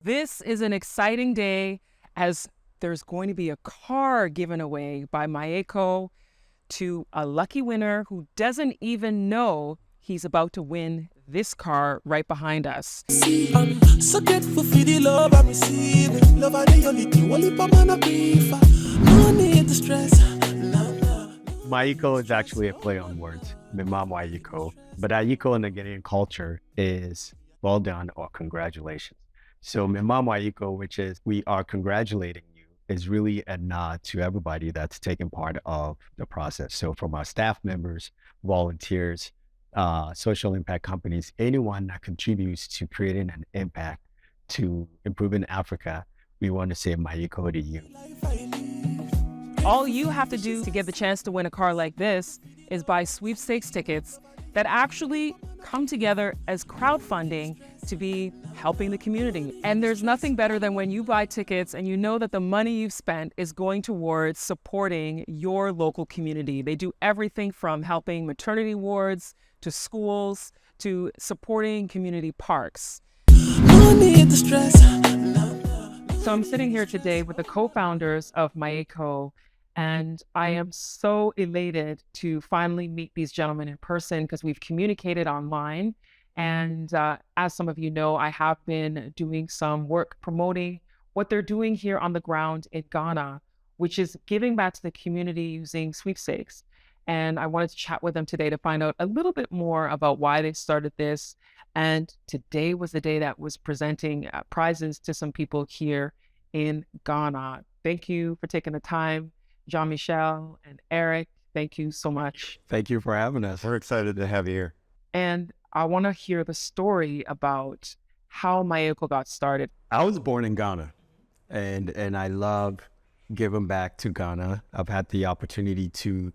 This is an exciting day as there's going to be a car given away by Mayekoo to a lucky winner who doesn't even know he's about to win this car right behind us. I'm so grateful for the love I'm receiving. Love are the only thing, only for man of grief. No need to stress. Mayekoo is actually a play on words, Mima Mayekoo. But Ayeko in the Ghanaian culture is well done or congratulations. So Mima Mayekoo, which is we are congratulating you, is really a nod to everybody that's taken part of the process. So from our staff members, volunteers, social impact companies, anyone that contributes to creating an impact to improving Africa, we want to say Mayekoo to you. All you have to do to get the chance to win a car like this is buy sweepstakes tickets that actually come together as crowdfunding to be helping the community. And there's nothing better than when you buy tickets and you know that the money you've spent is going towards supporting your local community. They do everything from helping maternity wards to schools to supporting community parks. No need to stress. So I'm sitting here today with the co-founders of Mayekoo, and I am so elated to finally meet these gentlemen in person because we've communicated online. And as some of you know, I have been doing some work promoting what they're doing here on the ground in Ghana, which is giving back to the community using sweepstakes. And I wanted to chat with them today to find out a little bit more about why they started this. And today was the day that was presenting prizes to some people here in Ghana. Thank you for taking the time. Jean-Michel and Eric, thank you so much. Thank you for having us. We're excited to have you here. And I want to hear the story about how Mayekoo got started. I was born in Ghana, and I love giving back to Ghana. I've had the opportunity to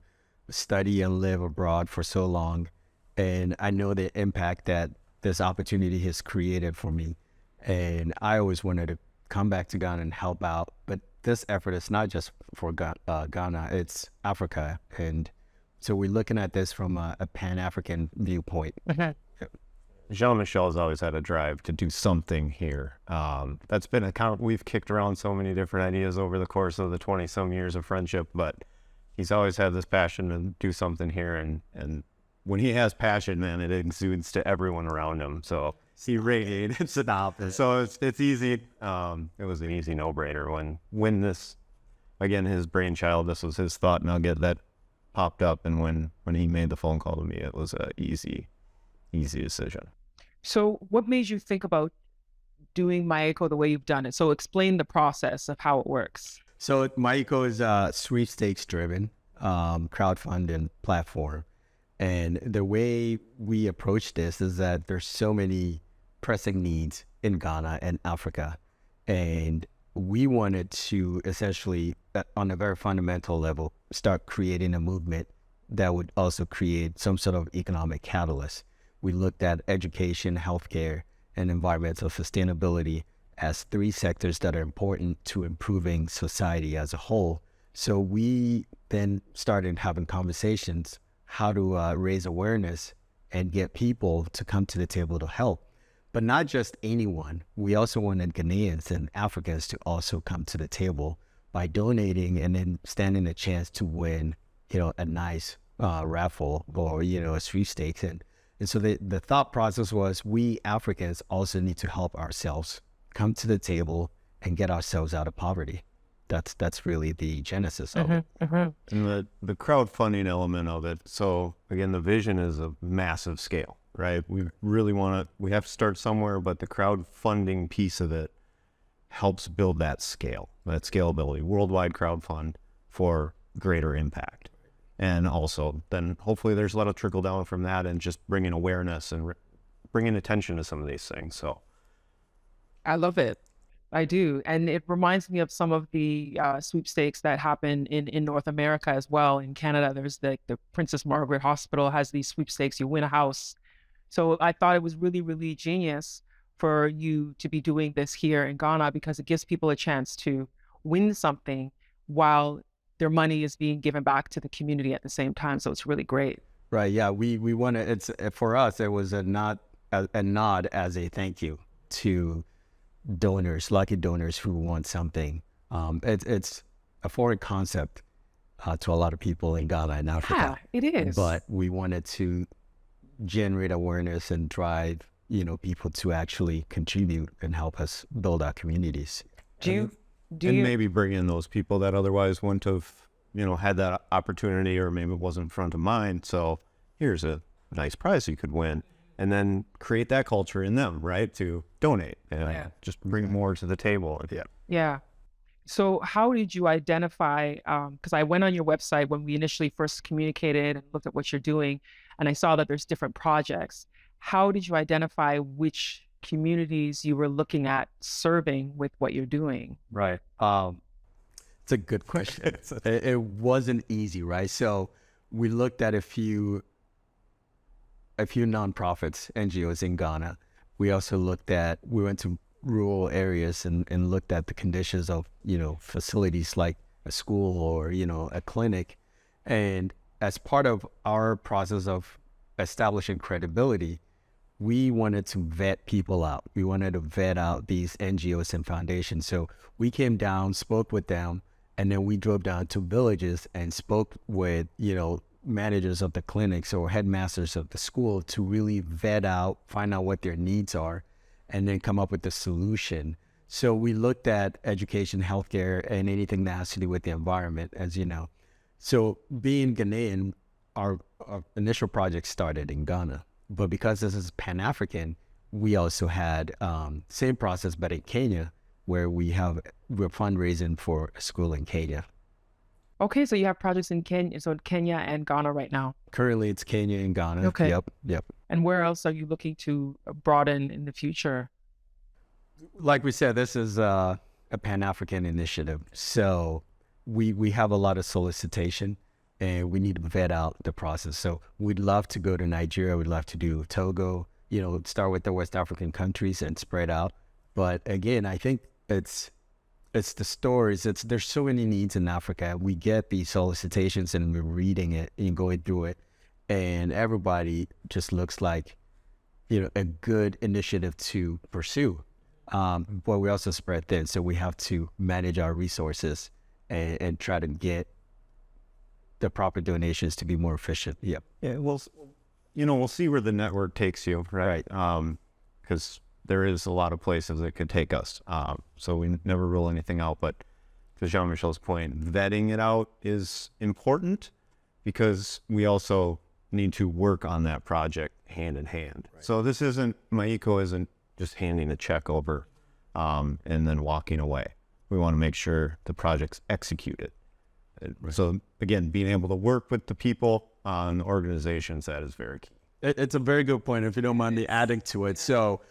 study and live abroad for so long, and I know the impact that this opportunity has created for me. And I always wanted to come back to Ghana and help out. But this effort is not just for Ghana, it's Africa. And so we're looking at this from a Pan-African viewpoint. Jean-Michel has always had a drive to do something here. That's been we've kicked around so many different ideas over the course of the 20 some years of friendship, but he's always had this passion to do something here. And when he has passion, man, it exudes to everyone around him. So he radiated. So it's easy. It was an easy no-brainer when this, again, his brainchild, this was his thought nugget that popped up. And when he made the phone call to me, it was a easy decision. So what made you think about doing Mayekoo the way you've done it? So explain the process of how it works. So Mayekoo is a sweepstakes-driven crowdfunding platform. And the way we approach this is that there's so many pressing needs in Ghana and Africa. And we wanted to essentially, on a very fundamental level, start creating a movement that would also create some sort of economic catalyst. We looked at education, healthcare, and environmental sustainability as three sectors that are important to improving society as a whole. So we then started having conversations how to raise awareness and get people to come to the table to help. But not just anyone. We also wanted Ghanaians and Africans to also come to the table by donating and then standing a chance to win, a nice raffle or, a sweepstakes. And so the thought process was we Africans also need to help ourselves come to the table and get ourselves out of poverty. That's really the genesis of it. And the crowdfunding element of it. So again, the vision is a massive scale, right? We really we have to start somewhere, but the crowdfunding piece of it helps build that scalability, worldwide crowdfund for greater impact. And also then hopefully there's a lot of trickle down from that and just bringing awareness and bringing attention to some of these things. So I love it. I do. And it reminds me of some of the sweepstakes that happen in North America as well. In Canada, there's the Princess Margaret Hospital has these sweepstakes. You win a house. So I thought it was really, really genius for you to be doing this here in Ghana because it gives people a chance to win something while their money is being given back to the community at the same time. So it's really great. Right. Yeah. We want to, for us, it was a nod as a thank you to donors, lucky donors who want something. It's a foreign concept to a lot of people in Ghana and Africa. Yeah, it is. But we wanted to generate awareness and drive, people to actually contribute and help us build our communities. Do And you maybe bring in those people that otherwise wouldn't have, had that opportunity, or maybe it wasn't front of mind. So here's a nice prize you could win, and then create that culture in them, right? To donate and just bring more to the table. Yeah. So how did you identify, because I went on your website when we initially first communicated and looked at what you're doing, and I saw that there's different projects. How did you identify which communities you were looking at serving with what you're doing? Right. It's a good question. It wasn't easy, right? So we looked at a few nonprofits, NGOs in Ghana. We also we went to rural areas and looked at the conditions of, facilities like a school or, a clinic. And as part of our process of establishing credibility, we wanted to vet people out. We wanted to vet out these NGOs and foundations. So we came down, spoke with them, and then we drove down to villages and spoke with, managers of the clinics or headmasters of the school to really vet out, find out what their needs are, and then come up with the solution. So we looked at education, healthcare, and anything that has to do with the environment, as you know. So being Ghanaian, our initial project started in Ghana, but because this is Pan-African, we also had same process, but in Kenya, where we're fundraising for a school in Kenya. Okay, so you have projects in Kenya, and Ghana right now. Currently, it's Kenya and Ghana. Okay. Yep. And where else are you looking to broaden in the future? Like we said, this is a Pan-African initiative. So we have a lot of solicitation, and we need to vet out the process. So we'd love to go to Nigeria. We'd love to do Togo, start with the West African countries and spread out. But again, I think it's the stories. There's so many needs in Africa. We get these solicitations and we're reading it and going through it, and everybody just looks like, a good initiative to pursue. But we also spread thin, so we have to manage our resources and try to get the proper donations to be more efficient. Yep. Yeah. Well, we'll see where the network takes you, right? Because there is a lot of places it could take us. So we never rule anything out. But to Jean-Michel's point, vetting it out is important, because we also need to work on that project hand in hand. Right. So Mayekoo isn't just handing a check over and then walking away. We want to make sure the project's executed. Right. So again, being able to work with the people on organizations, that is very key. It's a very good point, if you don't mind me adding to it. So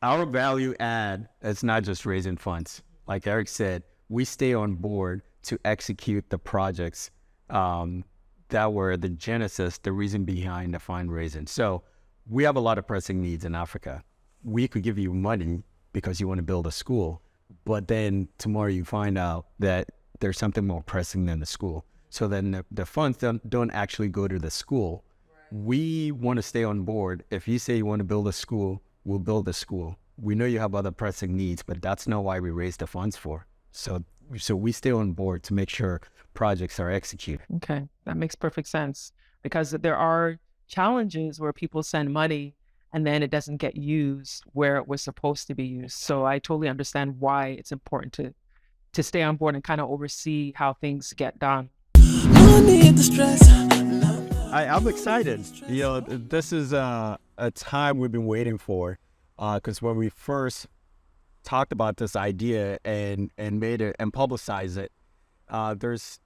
our value add, it's not just raising funds. Like Eric said, we stay on board to execute the projects that were the genesis, the reason behind the fundraising. So we have a lot of pressing needs in Africa. We could give you money because you want to build a school, but then tomorrow you find out that there's something more pressing than the school. So then the funds don't actually go to the school. Right. We want to stay on board. If you say you want to build a school, we'll build a school. We know you have other pressing needs, but that's not why we raise the funds for. So we stay on board to make sure projects are executed. Okay, that makes perfect sense, because there are challenges where people send money and then it doesn't get used where it was supposed to be used. So I totally understand why it's important to stay on board and kind of oversee how things get done. No need to stress. I'm excited. This is a time we've been waiting for, because when we first talked about this idea and made it and publicized it, there's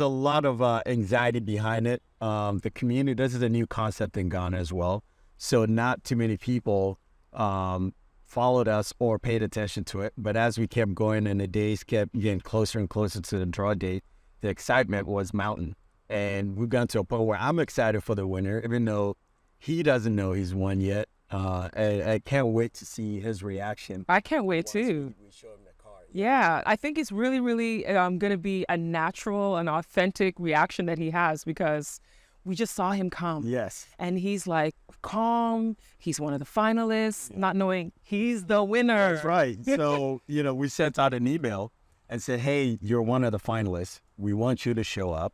a lot of anxiety behind it. The community, this is a new concept in Ghana as well, so not too many people followed us or paid attention to it. But as we kept going and the days kept getting closer and closer to the draw date, the excitement was mounting. And we've gotten to a point where I'm excited for the winner, even though he doesn't know he's won yet. I can't wait to see his reaction. I can't wait too. We show him the card. Yeah, I think it's really, really going to be a natural and authentic reaction that he has, because we just saw him come. Yes. And he's like calm. He's one of the finalists, not knowing he's the winner. That's right. So, we sent out an email and said, hey, you're one of the finalists. We want you to show up.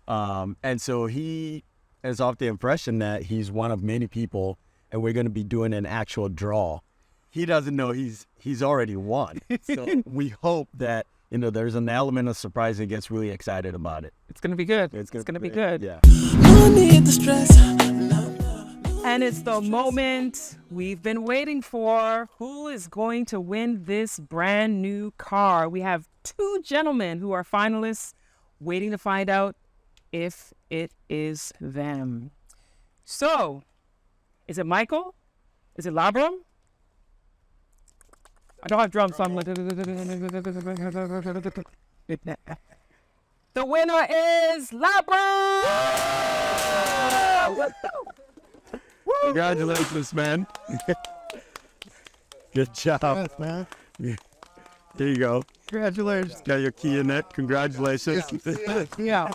And so he is off the impression that he's one of many people and we're going to be doing an actual draw. He doesn't know he's already won. So we hope that, there's an element of surprise and gets really excited about it. It's going to be good. It's going to be good. Yeah. No need to stress. And it's the moment we've been waiting for. Who is going to win this brand new car? We have two gentlemen who are finalists waiting to find out if it is them. So, is it Michael? Is it Labram? I don't have drums, so I'm like... The winner is Labram! Congratulations, man. Good job, man. Here you go. Congratulations. Got your key in it. Congratulations. Yeah.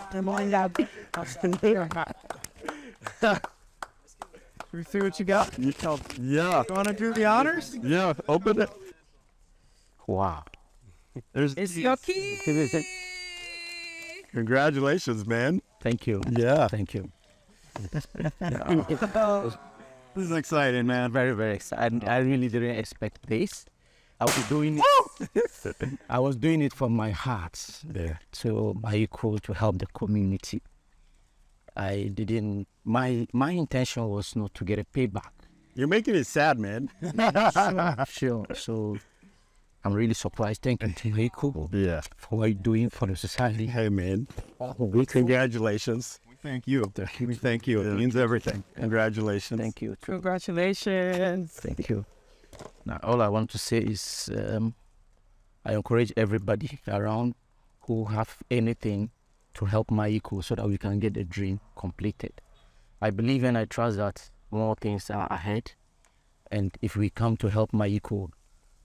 We see what you got. Yeah. You want to do the honors? Yeah. Open it. Wow. It's your key. Congratulations, man. Thank you. Yeah. Thank you. This is exciting, man. Very, very excited. I really didn't expect this. I was doing it from my heart to Mayekoo to help the community. I didn't. My intention was not to get a payback. You're making it sad, man. Sure. So I'm really surprised. Thank you to Mayekoo Yeah. for what you're doing for the society. Hey, man. Congratulations. Thank you. We thank you. It means everything. Congratulations. Thank you. Congratulations. Thank you. Now, all I want to say is I encourage everybody around who have anything to help Mayekoo so that we can get the dream completed. I believe and I trust that more things are ahead. And if we come to help Mayekoo,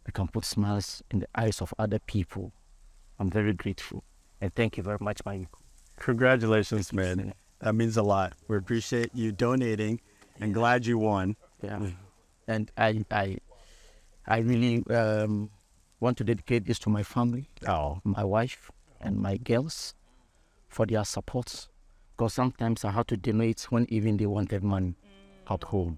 we can put smiles in the eyes of other people. I'm very grateful. And thank you very much, Mayekoo. Congratulations, man. That means a lot. We appreciate you donating and glad you won. Yeah. And I really want to dedicate this to my family, my wife and my girls for their support. Because sometimes I have to donate when even they wanted money at home.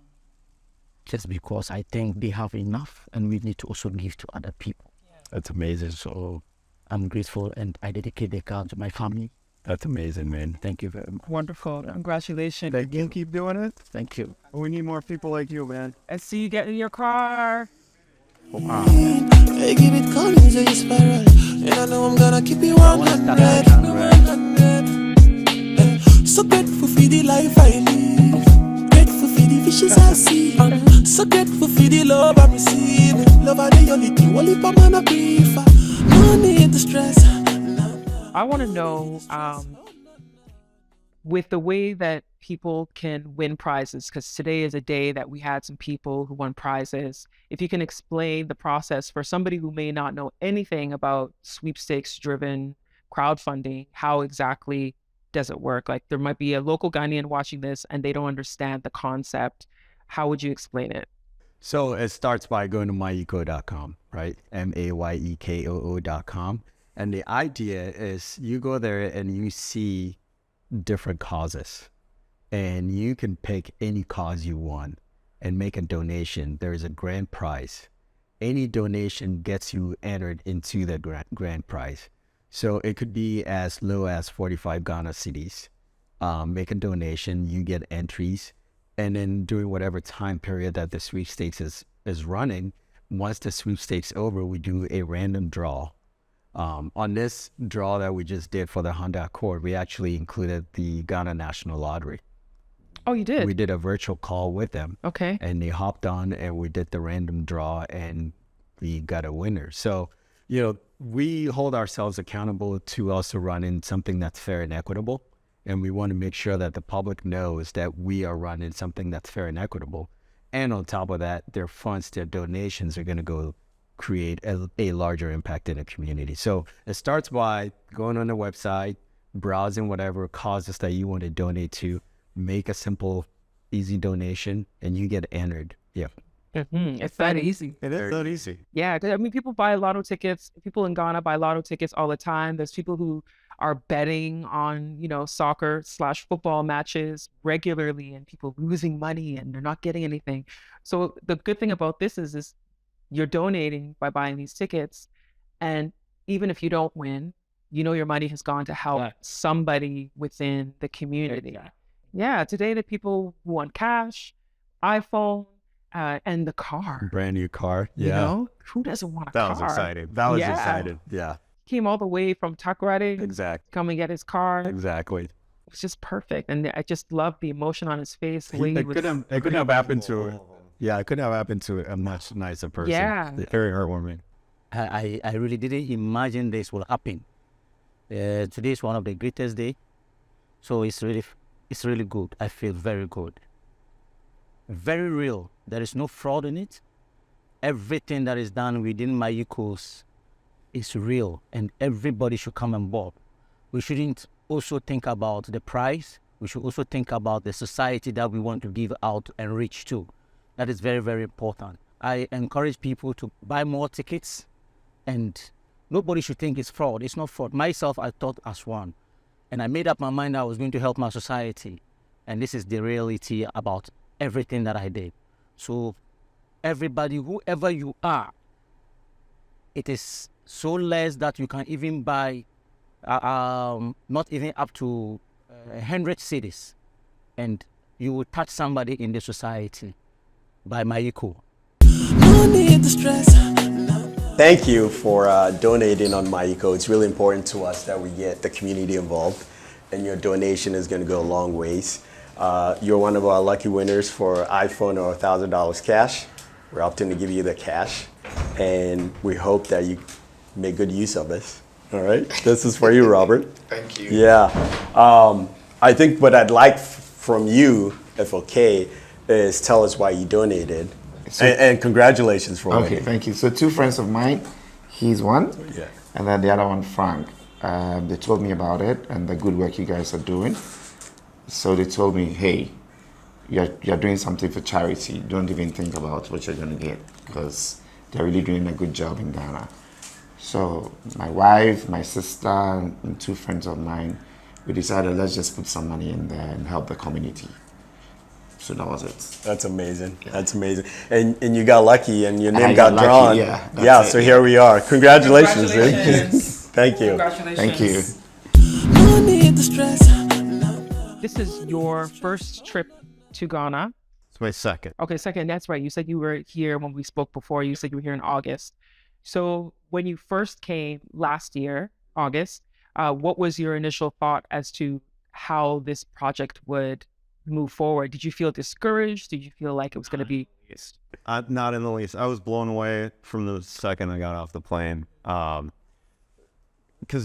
Just because I think they have enough and we need to also give to other people. That's amazing. So I'm grateful and I dedicate the car to my family. That's amazing, man. Thank you very much. Wonderful. Congratulations. Thank you. Keep doing it. Thank you. We need more people like you, man. And see you get in your car. Hey, give it Collins, you spiral. And I know I'm gonna keep you 100. So grateful for the life I live. Grateful for the fishes I see. So grateful for the love I'm receiving. Love are the only thing. Only for man I prefer. No need to stress. I want to know, with the way that people can win prizes, because today is a day that we had some people who won prizes. If you can explain the process for somebody who may not know anything about sweepstakes-driven crowdfunding, how exactly does it work? Like there might be a local Ghanaian watching this and they don't understand the concept. How would you explain it? So it starts by going to mayekoo.com, right? Mayekoo.com. And the idea is you go there and you see different causes and you can pick any cause you want and make a donation. There is a grand prize. Any donation gets you entered into the grand prize. So it could be as low as 45 Ghana cedis. Make a donation, you get entries. And then during whatever time period that the sweepstakes is running, once the sweepstakes over, we do a random draw. On this draw that we just did for the Honda Accord, we actually included the Ghana National Lottery. Oh, you did? We did a virtual call with them. Okay. And they hopped on and we did the random draw and we got a winner. So, we hold ourselves accountable to also running something that's fair and equitable. And we want to make sure that the public knows that we are running something that's fair and equitable. And on top of that, their funds, their donations are going to go create a larger impact in the community. So it starts by going on the website, browsing whatever causes that you want to donate to, make a simple easy donation, and you get entered. Yeah. It's that easy. It is that easy. Yeah, 'cause, I mean, people buy lotto tickets. People in Ghana buy lotto tickets all the time. There's people who are betting on, soccer/football matches regularly, and people losing money and they're not getting anything. So the good thing about this is you're donating by buying these tickets, and even if you don't win, your money has gone to help Right. somebody within the community. Exactly. Yeah, today the people who want cash, iPhone, and the car. Brand new car. You Yeah. know, who doesn't want a That car? was exciting. That was Yeah. excited. Yeah. Came all the way from Takoradi to Exactly. come and get his car. It Exactly. was just perfect, and I just loved the emotion on his face. The way he It was, couldn't have happened to. Yeah, it couldn't have happened to a much nicer person. Yeah. Very heartwarming. I really didn't imagine this will happen. Today is one of the greatest days, so it's really good. I feel very good, very real. There is no fraud in it. Everything that is done within Mayekoo is real, and everybody should come on board. We shouldn't also think about the price. We should also think about the society that we want to give out and reach to. That is very, very important. I encourage people to buy more tickets, and nobody should think it's fraud. It's not fraud. Myself, I thought as one, and I made up my mind I was going to help my society, and this is the reality about everything that I did. So everybody, whoever you are, it is so less that you can even buy not even up to 100 cities, and you will touch somebody in the society by Mayekoo. No need to stress. Thank you for donating on Mayekoo. It's really important to us that we get the community involved, and your donation is going to go a long ways. You're one of our lucky winners for iPhone or $1,000 cash. We're opting to give you the cash, and we hope that you make good use of this. All right, this is for you, Robert. Thank you. Yeah, I think what I'd like from you, if okay, is tell us why you donated, and congratulations for Okay, winning. thank you. So 2 friends of mine, he's one, Yeah. and then the other one, Frank. They told me about it and the good work you guys are doing. So they told me, hey, you're doing something for charity. Don't even think about what you're going to get, because they're really doing a good job in Ghana. So my wife, my sister, and 2 friends of mine, we decided let's just put some money in there and help the community. So that was it. That's amazing. That's amazing. And you got lucky, and your And name I got got lucky, drawn. yeah, that's Yeah. it, So yeah. here we are. Congratulations. dude. Congratulations. Thank you. Thank you. No need to stress. This is your first trip to Ghana. It's my second. Okay, second. That's right. You said you were here when we spoke before. You said you were here in August. So when you first came last year, August, what was your initial thought as to how this project would move forward? Did you feel discouraged? Did you feel like it was going to be? Not in the least. I was blown away from the second I got off the plane, because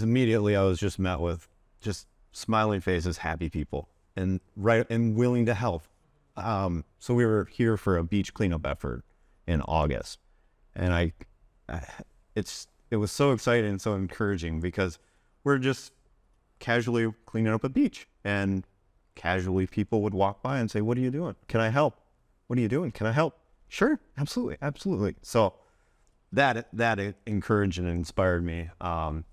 immediately I was just met with just smiling faces, happy people, and willing to help. So we were here for a beach cleanup effort in August, and it was so exciting and so encouraging, because we're just casually cleaning up a beach, and casually people would walk by and say, "What are you doing? Can I help? What are you doing? Can I help?" Sure, absolutely. So that encouraged and inspired me,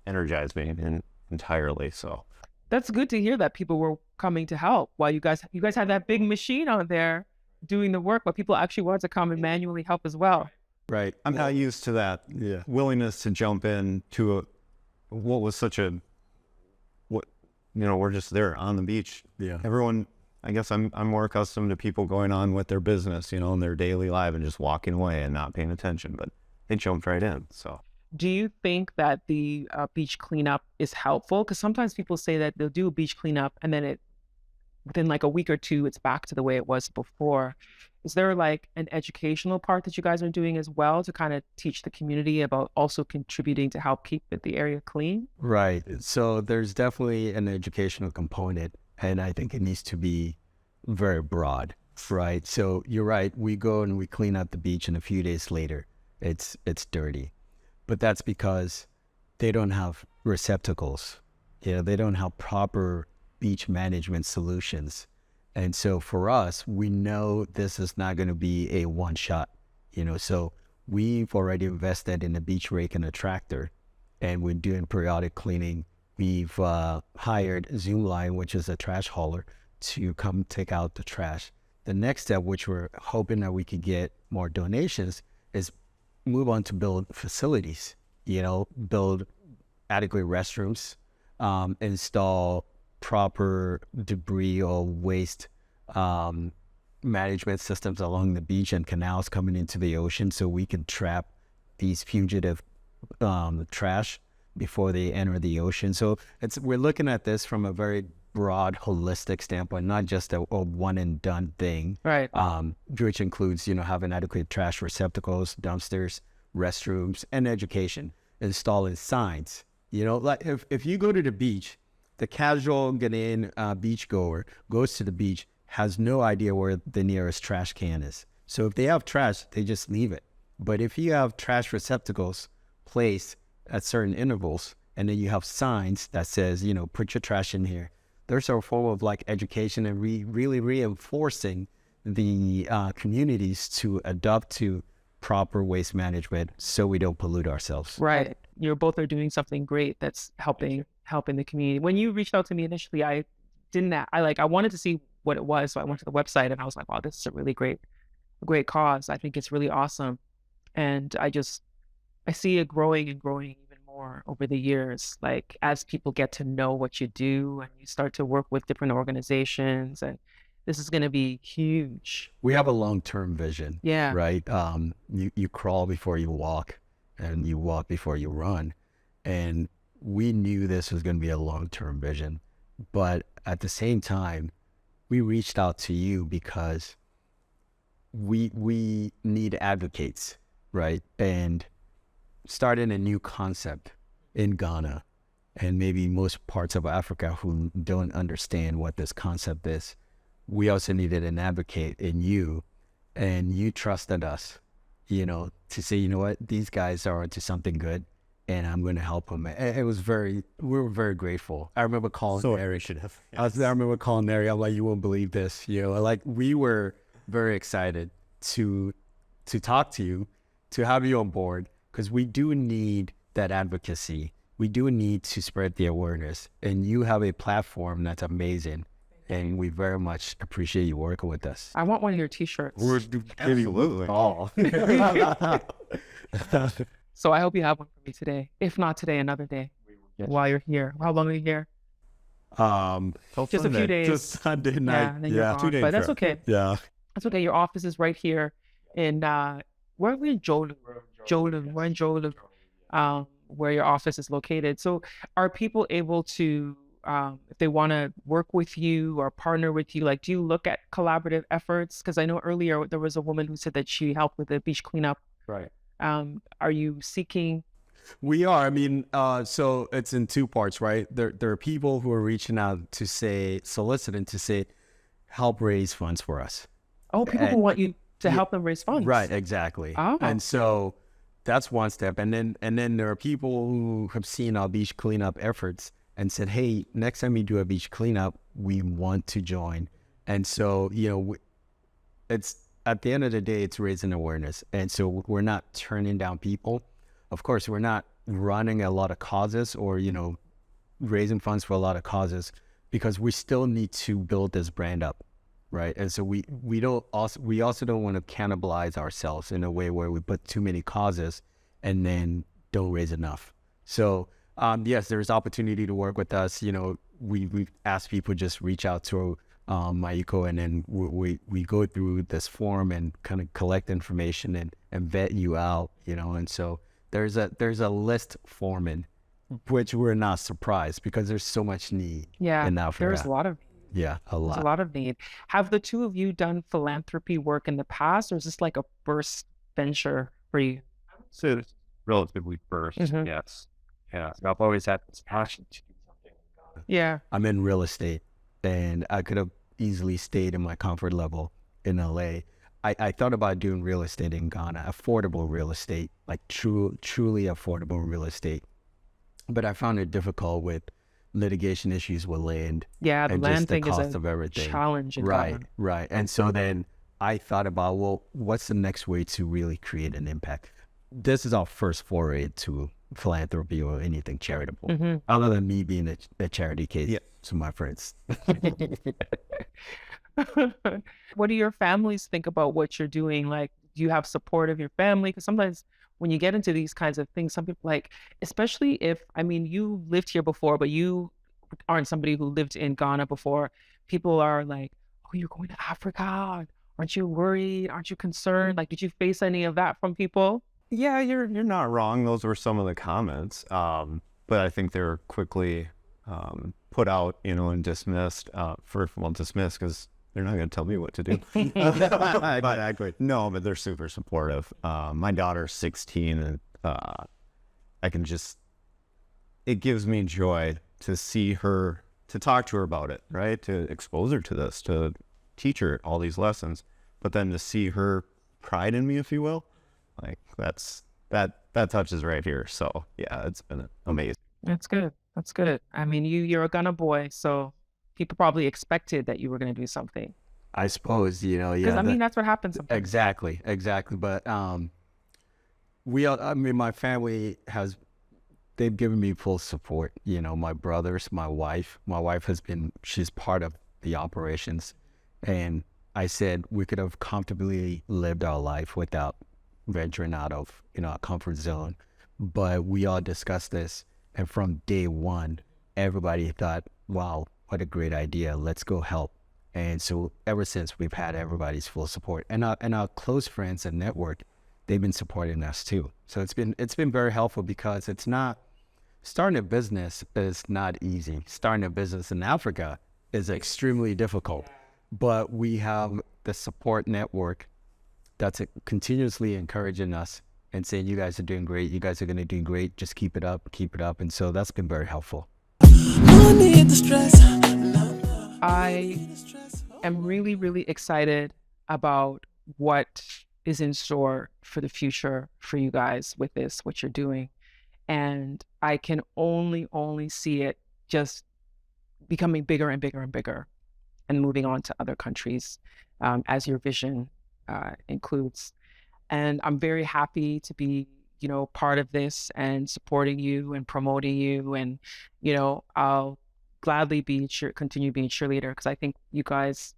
energized me entirely. So That's good to hear that people were coming to help. While you guys had that big machine out there doing the work, but people actually wanted to come and manually help as well. Right. I'm not used to that Yeah. willingness to jump in to what was such a we're just there on the beach. Yeah. Everyone, I guess I'm more accustomed to people going on with their business, in their daily life, and just walking away and not paying attention, but they jumped right in. So Do you think that the beach cleanup is helpful? Because sometimes people say that they'll do a beach cleanup and then within like a week or two, it's back to the way it was before. Is there like an educational part that you guys are doing as well to kind of teach the community about also contributing to help keep the area clean? Right. So there's definitely an educational component, and I think it needs to be very broad, right? So you're right. We go and we clean out the beach, and a few days later, it's dirty. But that's because they don't have receptacles. They don't have proper beach management solutions. And so for us, we know this is not going to be a one shot, so we've already invested in a beach rake and a tractor, and we're doing periodic cleaning. We've hired Zoomline, which is a trash hauler, to come take out the trash. The next step, which we're hoping that we could get more donations, is move on to build facilities, build adequate restrooms, install proper debris or waste management systems along the beach and canals coming into the ocean, so we can trap these fugitive trash before they enter the ocean. So we're looking at this from a very broad, holistic standpoint, not just a one and done thing. Right. Which includes, having adequate trash receptacles, dumpsters, restrooms, and education. Installing signs. Like if you go to the beach, the casual Ghanaian beachgoer goes to the beach, has no idea where the nearest trash can is. So if they have trash, they just leave it. But if you have trash receptacles placed at certain intervals, and then you have signs that says, put your trash in here, there's a form of like education and really reinforcing the communities to adopt to proper waste management so we don't pollute ourselves. Right. You both are doing something great that's helping the community. When you reached out to me initially, I wanted to see what it was. So I went to the website and I was like, wow, this is a really great cause. I think it's really awesome. And I see it growing and growing even more over the years, like as people get to know what you do and you start to work with different organizations, and this is going to be huge. We have a long-term vision. Yeah. Right. You crawl before you walk, and you walk before you run. And we knew this was going to be a long-term vision. But at the same time, we reached out to you because we need advocates, right? And starting a new concept in Ghana and maybe most parts of Africa who don't understand what this concept is, we also needed an advocate in you, and you trusted us, to say, you know what, these guys are into something good, and I'm going to help them. We were very grateful. I remember calling Mary. I remember calling Mary. I'm like, you won't believe this. We were very excited to talk to you, to have you on board, because we do need that advocacy. We do need to spread the awareness, and you have a platform that's amazing. And we very much appreciate you working with us. I want one of your t-shirts. Absolutely. So I hope you have one for me today. If not today, another day. While you're here. How long are you here? Just a few days. Just Sunday night. Yeah, and then you're gone. 2 days. But that's okay. Yeah. That's okay. Your office is right here in where are we in Jolin? We're in Jolin, where your office is located. So are people able to, if they want to work with you or partner with you, like, do you look at collaborative efforts? Because I know earlier there was a woman who said that she helped with the beach cleanup. Right. Are you seeking? We are. I mean, so it's in two parts, right? There are people who are reaching out to soliciting to say, help raise funds for us. Oh, people who want you to help them raise funds. Right, exactly. Oh. And so that's one step. And then there are people who have seen our beach cleanup efforts and said, hey, next time you do a beach cleanup, we want to join. And so, it's at the end of the day, it's raising awareness. And so we're not turning down people. Of course, we're not running a lot of causes or, raising funds for a lot of causes, because we still need to build this brand up. Right. And so we also don't want to cannibalize ourselves in a way where we put too many causes and then don't raise enough. So, yes, there's opportunity to work with us. We ask people just reach out to Mayekoo, and then we go through this form and kind of collect information and vet you out, and so there's a list forming, which we're not surprised because there's so much need in Africa. There's a lot of Yeah, a lot. There's a lot of need. Have the two of you done philanthropy work in the past, or is this like a first venture for you? So it's relatively first, yes. Yeah, I've always had this passion to do something. Yeah. I'm in real estate, and I could have easily stayed in my comfort level in LA. I thought about doing real estate in Ghana, affordable real estate, like truly affordable real estate. But I found it difficult with litigation issues with land. Yeah, the and land just the thing is cost a of everything. challenge in Right, Ghana. right. And so then I thought about, well, what's the next way to really create an impact? This is our first foray to philanthropy or anything charitable, other than me being a charity case to my friends. What do your families think about what you're doing? Like, do you have support of your family? Because sometimes when you get into these kinds of things, some people like, especially if, I mean, you lived here before, but you aren't somebody who lived in Ghana before. People are like, oh, you're going to Africa. Aren't you worried? Aren't you concerned? Like, did you face any of that from people? Yeah, you're not wrong. Those were some of the comments, but I think they were quickly put out, and dismissed. Dismissed because they're not going to tell me what to do. Exactly. No, but they're super supportive. My daughter's 16, and it gives me joy to see her, to talk to her about it, right? To expose her to this, to teach her all these lessons, but then to see her pride in me, if you will, like that touches right here. So yeah, it's been amazing. That's good. That's good. I mean, you're a Ghana boy, so people probably expected that you were going to do something. I suppose, Because I mean, that's what happens sometimes. Exactly. But my family they've given me full support. My brothers, my wife she's part of the operations. And I said we could have comfortably lived our life without venturing out of, our comfort zone. But we all discussed this. And from day one, everybody thought, wow, what a great idea. Let's go help. And so ever since, we've had everybody's full support. And our close friends and network, they've been supporting us too. So it's been very helpful, because starting a business is not easy. Starting a business in Africa is extremely difficult. But we have the support network that's continuously encouraging us and saying, you guys are doing great. You guys are going to do great. Just keep it up. And so that's been very helpful. No need to stress. I am really, really excited about what is in store for the future for you guys with this, what you're doing. And I can only see it just becoming bigger and bigger and bigger, and moving on to other countries as your vision includes. And I'm very happy to be, part of this and supporting you and promoting you. And, I'll gladly continue being cheerleader, because I think you guys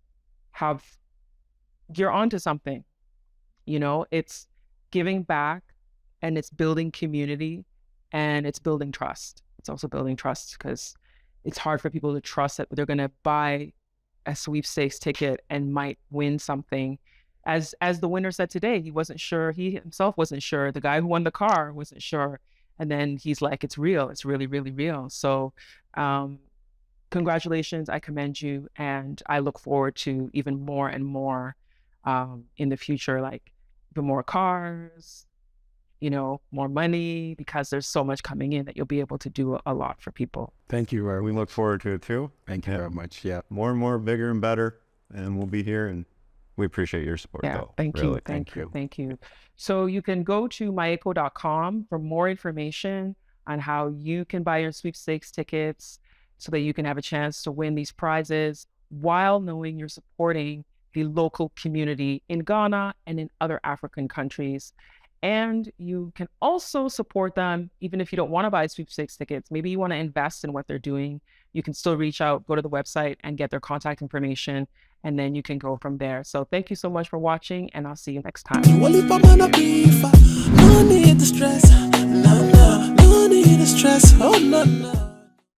you're onto something. It's giving back, and it's building community, and it's building trust. It's also building trust, because it's hard for people to trust that they're going to buy a sweepstakes ticket and might win something. As the winner said today, he wasn't sure. He himself wasn't sure. The guy who won the car wasn't sure. And then he's like, it's real. It's really, really real. So congratulations. I commend you. And I look forward to even more and more in the future, like even more cars, more money, because there's so much coming in that you'll be able to do a lot for people. Thank you. We look forward to it too. Thank you very much. Yeah. More and more, bigger and better. And we'll be here, and we appreciate your support, Yeah, though. thank Really, you. Thank you. So you can go to mayekoo.com for more information on how you can buy your sweepstakes tickets so that you can have a chance to win these prizes while knowing you're supporting the local community in Ghana and in other African countries. And you can also support them even if you don't want to buy sweepstakes tickets. Maybe you want to invest in what they're doing. You can still reach out, go to the website and get their contact information, and then you can go from there. So thank you so much for watching, and I'll see you next time. No need to stress. No need to stress. Oh,